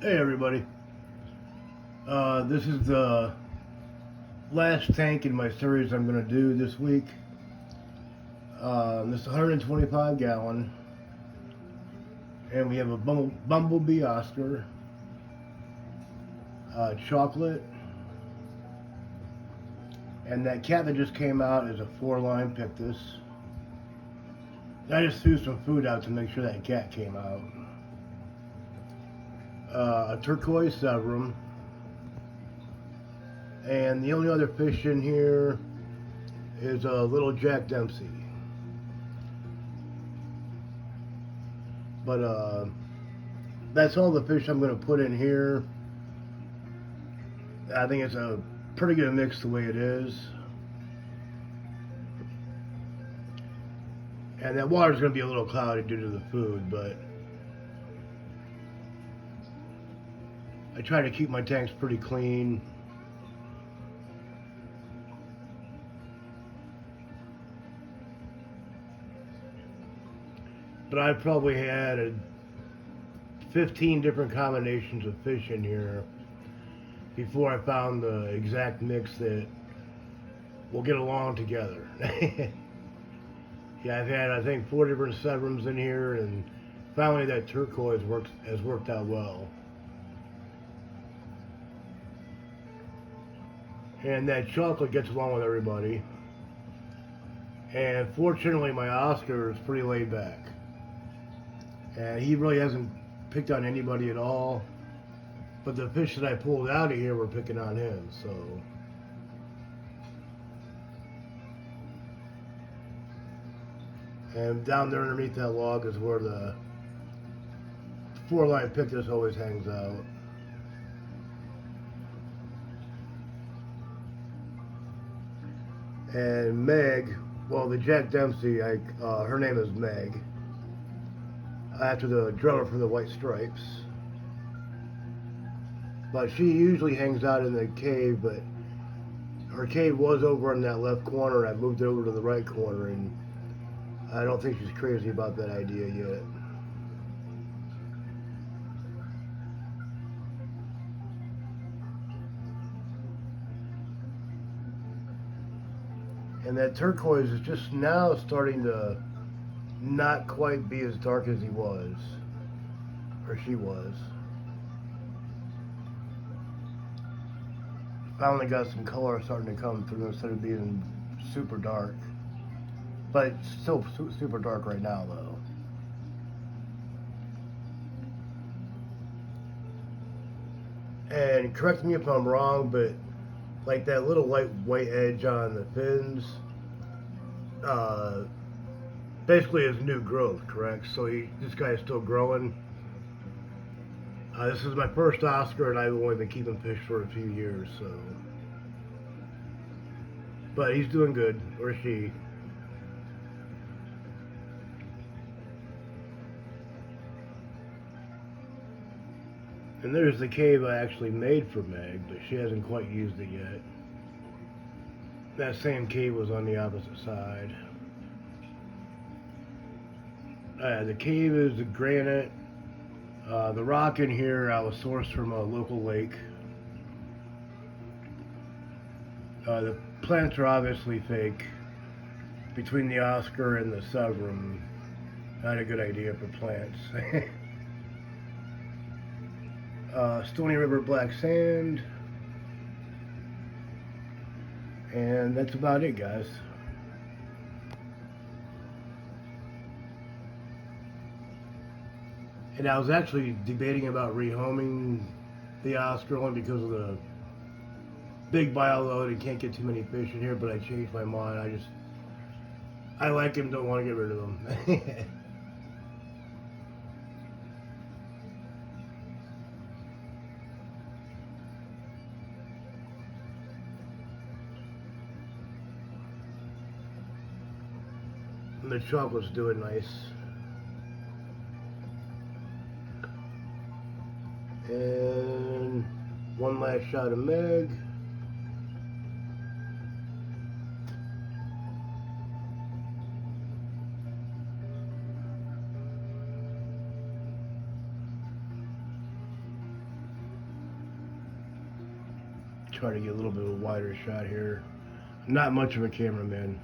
Hey everybody, this is the last tank in my series I'm going to do this week. This is 125 gallon, and we have a Bumblebee Oscar, chocolate, and that cat that just came out is a 4-line Pictus. I just threw some food out to make sure that cat came out. A Turquoise Severum. And the only other fish in here is a little Jack Dempsey. But that's all the fish I'm going to put in here. I think it's a pretty good mix the way it is. And that water's going to be a little cloudy due to the food, but I try to keep my tanks pretty clean. But I've probably had 15 different combinations of fish in here before I found the exact mix that will get along together. Yeah, I've had, I think, 4 different Severums in here, and finally that Turquoise has worked out well. And that chocolate gets along with everybody. And fortunately, my Oscar is pretty laid back. And he really hasn't picked on anybody at all. But the fish that I pulled out of here were picking on him, so. And down there underneath that log is where the 4-line Pictus always hangs out. And Meg, well, the Jack Dempsey, her name is Meg, after the drummer from the White Stripes. But she usually hangs out in the cave, but her cave was over in that left corner. I moved it over to the right corner, and I don't think she's crazy about that idea yet. And that Turquoise is just now starting to not quite be as dark as he was, or she was. Finally got some color starting to come through instead of being super dark. But it's still super dark right now, though. And correct me if I'm wrong, but like that little light white edge on the fins, basically is new growth, correct? So this guy is still growing. This is my first Oscar, and I've only been keeping fish for a few years, so. But he's doing good, or she. And there's the cave I actually made for Meg, but she hasn't quite used it yet. That same cave was on the opposite side. The cave is the granite. The rock in here was sourced from a local lake. The plants are obviously fake. Between the Oscar and the Severum, not a good idea for plants. Stony River black sand. And that's about it, guys. And I was actually debating about rehoming the Oscar only because of the big bio load and can't get too many fish in here, but I changed my mind. I like him, don't want to get rid of him. And the chocolate's doing nice. And one last shot of Meg. Try to get a little bit of a wider shot here. Not much of a cameraman.